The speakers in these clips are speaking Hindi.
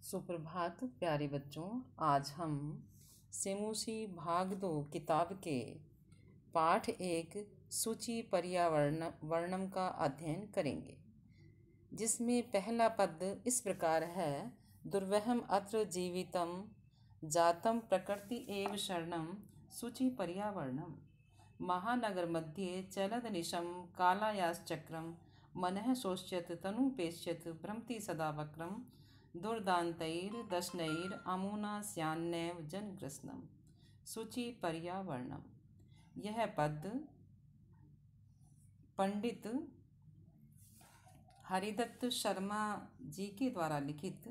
सुप्रभात प्यारे बच्चों। आज हम सेमूसी भाग 2 किताब के पाठ 1 सूची पर्यावरणम का अध्ययन करेंगे, जिसमें पहला पद इस प्रकार है। दुर्वहम अत्र जीवितम जातम प्रकृति एव शरणम सूची पर्यावरणम। महानगर मध्ये चलदनिशं कालायाश्चक्रम मनः शोष्यत तनुपेष्यत भ्रमति सदा वक्रम दुर्दान्तैर्दशनैर अमुना स्यान्नैव जनग्रसनम सूची पर्यावरणम। यह पद पंडित हरिदत्त शर्मा जी के द्वारा लिखित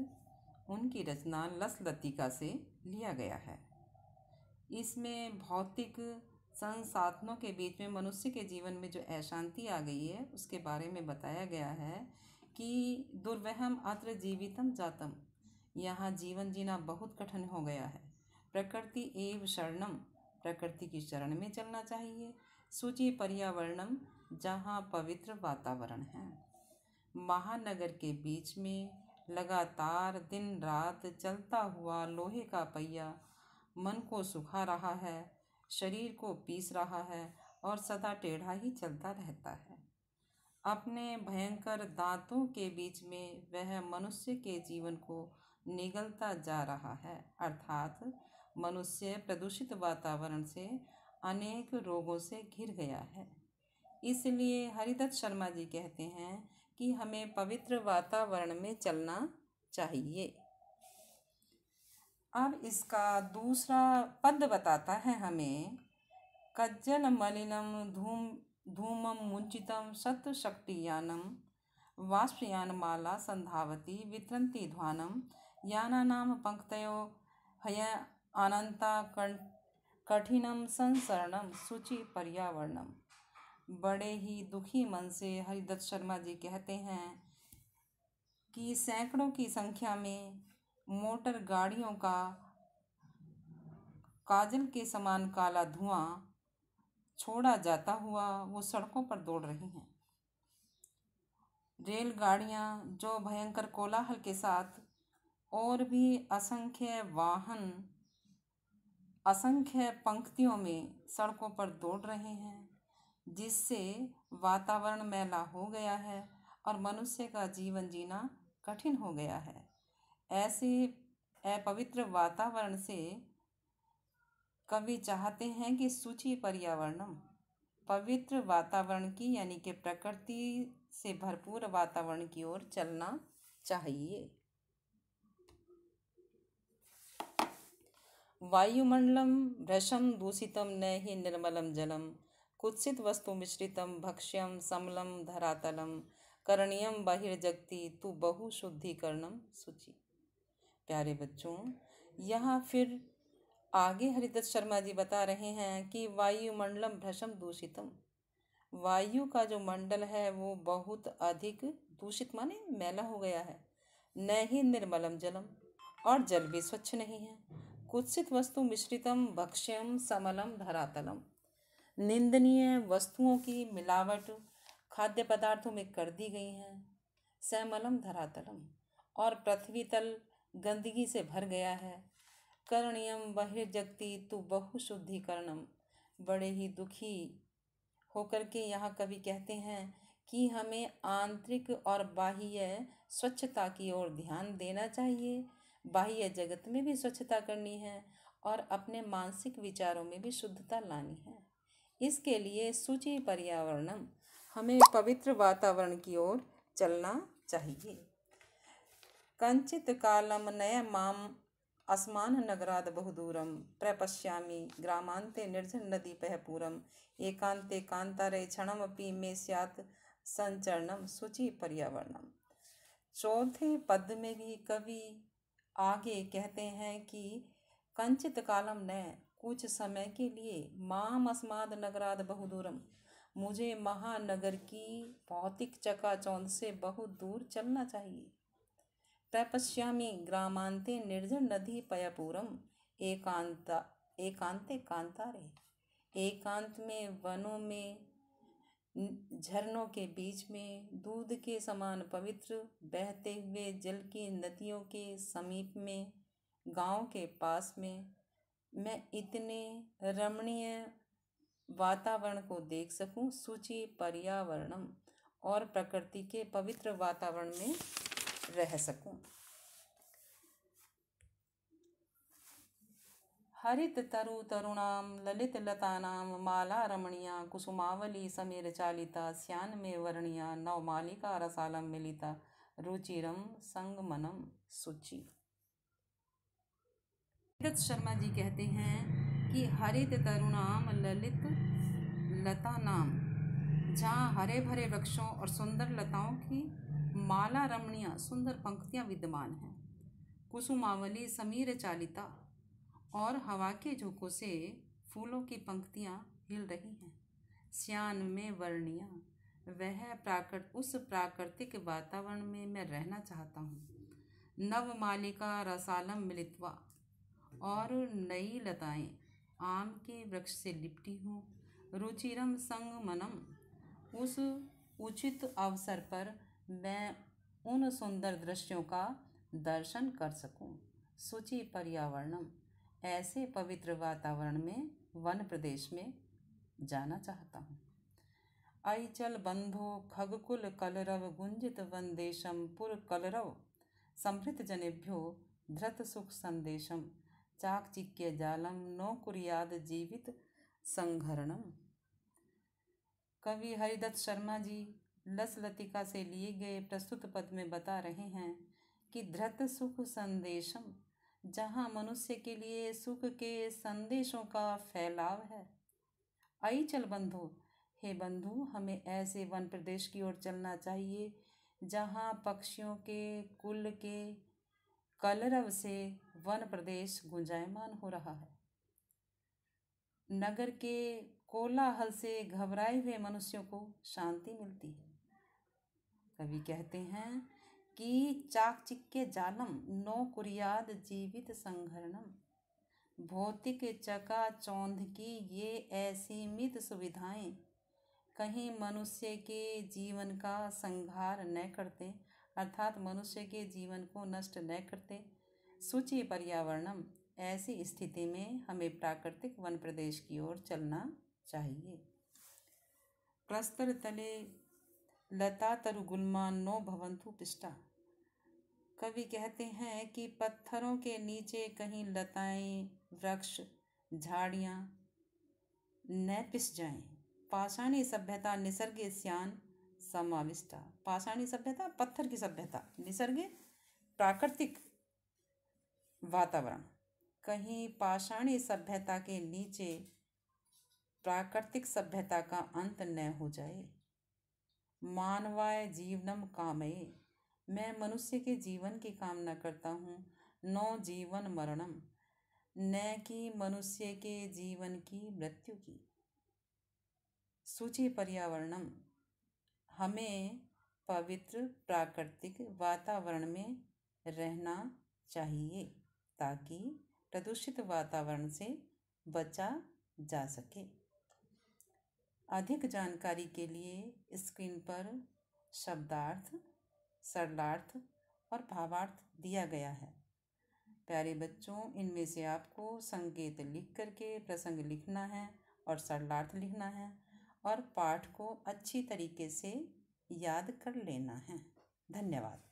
उनकी रचना लस लतिका से लिया गया है। इसमें भौतिक संसाधनों के बीच में मनुष्य के जीवन में जो अशांति आ गई है उसके बारे में बताया गया है कि दुर्वहम अत्र जीवितम जातम, यहाँ जीवन जीना बहुत कठिन हो गया है। प्रकृति एव शरणम, प्रकृति की शरण में चलना चाहिए। सूची पर्यावरणम, जहाँ पवित्र वातावरण है। महानगर के बीच में लगातार दिन रात चलता हुआ लोहे का पहिया मन को सुखा रहा है, शरीर को पीस रहा है और सदा टेढ़ा ही चलता रहता है। अपने भयंकर दांतों के बीच में वह मनुष्य के जीवन को निगलता जा रहा है, अर्थात मनुष्य प्रदूषित वातावरण से अनेक रोगों से घिर गया है। इसलिए हरिदत्त शर्मा जी कहते हैं कि हमें पवित्र वातावरण में चलना चाहिए। अब इसका दूसरा पद बताता है हमें। कज्जल मलिनम धूमम मुंचितम सत्व शक्तियानम वाष्पयानमाला संधावती वितरन्ति ध्वानम यानानाम पंक्तयो हय अनंता कठिनम संसरणम सूची पर्यावरणम। बड़े ही दुखी मन से हरिदत्त शर्मा जी कहते हैं कि सैकड़ों की संख्या में मोटर गाड़ियों का काजल के समान काला धुआं छोड़ा जाता हुआ वो सड़कों पर दौड़ रही हैं। रेलगाड़ियां जो भयंकर कोलाहल के साथ और भी असंख्य वाहन असंख्य पंक्तियों में सड़कों पर दौड़ रहे हैं, जिससे वातावरण मैला हो गया है और मनुष्य का जीवन जीना कठिन हो गया है। ऐसे अपवित्र वातावरण से कवि चाहते हैं कि सूची पर्यावरणम, पवित्र वातावरण की यानी कि प्रकृति से भरपूर वातावरण की ओर चलना चाहिए। वायुमंडलम भ्रशम दूषितम न हि निर्मलम जलम कुत्सित वस्तु मिश्रितम भक्ष्यम समलम धरातलम करणीयम बहिर्जगति तु बहु शुद्धिकरणम सूची। प्यारे बच्चों, यहाँ फिर आगे हरिदत्त शर्मा जी बता रहे हैं कि वायुमंडलम भ्रशम दूषितम, वायु का जो मंडल है वो बहुत अधिक दूषित माने मैला हो गया है। न ही निर्मलम जलम, और जल भी स्वच्छ नहीं है। कुत्सित वस्तु मिश्रितम भक्ष्यम समलम धरातलम, निंदनीय वस्तुओं की मिलावट खाद्य पदार्थों में कर दी गई है। समलम धरातलम, और पृथ्वी तल गंदगी से भर गया है। करणीयम बहिर्जगति तु बहु शुद्धिकरणम, बड़े ही दुखी होकर के यहाँ कवि कहते हैं कि हमें आंतरिक और बाह्य स्वच्छता की ओर ध्यान देना चाहिए। बाह्य जगत में भी स्वच्छता करनी है और अपने मानसिक विचारों में भी शुद्धता लानी है। इसके लिए सूची पर्यावरणम, हमें पवित्र वातावरण की ओर चलना चाहिए। कंचित कालम नय माम अस्मान नगराद बहुदूरम प्रपश्यामि ग्रामांते निर्जन नदी पहपूरम एकांते कांतारे क्षणमपि में स्यात् संचरणम सूची पर्यावरणम। चौथे पद में भी कवि आगे कहते हैं कि कंचित कालम न, कुछ समय के लिए, माम अस्माद नगराद बहुदूरम, मुझे महानगर की भौतिक चकाचौंध से बहुत दूर चलना चाहिए। प्रपश्यामि ग्रामांते निर्जन नदी पयपूरम एकांते कांतारे, एकांत में वनों में झरनों के बीच में, दूध के समान पवित्र बहते हुए जल की नदियों के समीप में, गांव के पास में मैं इतने रमणीय वातावरण को देख सकूं, सूची पर्यावरणम, और प्रकृति के पवित्र वातावरण में रह सकूं। हरित तरु तरुणाम ललित लतानाम माला रमणीया कुसुमावली समीर चालिता श्यान में वर्णिया नवमालिका रसालम मिलिता रुचिरम संगमनम सूची। दत्त शर्मा जी कहते हैं कि हरित तरुणाम ललित लता नाम, जहाँ हरे भरे वृक्षों और सुंदर लताओं की माला रमणीय सुंदर पंक्तियाँ विद्यमान हैं, कुसुमावली समीर चालिता, और हवा के झोंकों से फूलों की पंक्तियाँ हिल रही हैं, श्यान में वर्णिया, उस प्राकृतिक वातावरण में मैं रहना चाहता हूँ, नवमालिका रसालम मिलित्वा, और नई लताएं आम के वृक्ष से लिपटी हों, रुचिरम संगमनम, उस उचित अवसर पर मैं उन सुंदर दृश्यों का दर्शन कर सकूं, सूची पर्यावरणम, ऐसे पवित्र वातावरण में वन प्रदेश में जाना चाहता हूँ। अइचल बंधो खगकुल कलरव गुंजित वंदेशम पुर कलरव समृत जनेभ्यो धृत सुख संदेशम चाकचिक्य जालम नो कुरियाद जीवित संघरणम। कवि हरिदत्त शर्मा जी लस लतिका से लिए गए प्रस्तुत पद में बता रहे हैं कि धृत सुख संदेशम, जहाँ मनुष्य के लिए सुख के संदेशों का फैलाव है। अइचल बंधु, हे बंधु, हमें ऐसे वन प्रदेश की ओर चलना चाहिए जहाँ पक्षियों के कुल के कलरव से वन प्रदेश गुंजायमान हो रहा है। नगर के कोलाहल से घबराए हुए मनुष्यों को शांति मिलती है। कवि कहते हैं कि चाकचिक्य जालम नो कुरियाद जीवित संघरणम, भौतिक चकाचौंध की ये असीमित सुविधाएं कहीं मनुष्य के जीवन का संहार न करते, अर्थात मनुष्य के जीवन को नष्ट न करते। सूची पर्यावरणम, ऐसी स्थिति में हमें प्राकृतिक वन प्रदेश की ओर चलना चाहिए। प्रस्तर तले लता तरु गुल्मा नो भवंतु पिष्टा, कवि कहते हैं कि पत्थरों के नीचे कहीं लताएं, वृक्ष, झाड़ियाँ न पिस जाएं। पाषाणी सभ्यता निसर्ग श्यान समाविष्टा, पाषाणी सभ्यता पत्थर की सभ्यता, निसर्ग प्राकृतिक वातावरण, कहीं पाषाणी सभ्यता के नीचे प्राकृतिक सभ्यता का अंत न हो जाए। मानवाय जीवनम कामये, मैं मनुष्य के जीवन की कामना करता हूँ, नो जीवन मरणम, न कि मनुष्य के जीवन की मृत्यु की। सूची पर्यावरणम, हमें पवित्र प्राकृतिक वातावरण में रहना चाहिए ताकि प्रदूषित वातावरण से बचा जा सके। अधिक जानकारी के लिए स्क्रीन पर शब्दार्थ, सरलार्थ और भावार्थ दिया गया है। प्यारे बच्चों, इनमें से आपको संकेत लिख करके प्रसंग लिखना है और सरलार्थ लिखना है और पाठ को अच्छी तरीके से याद कर लेना है। धन्यवाद।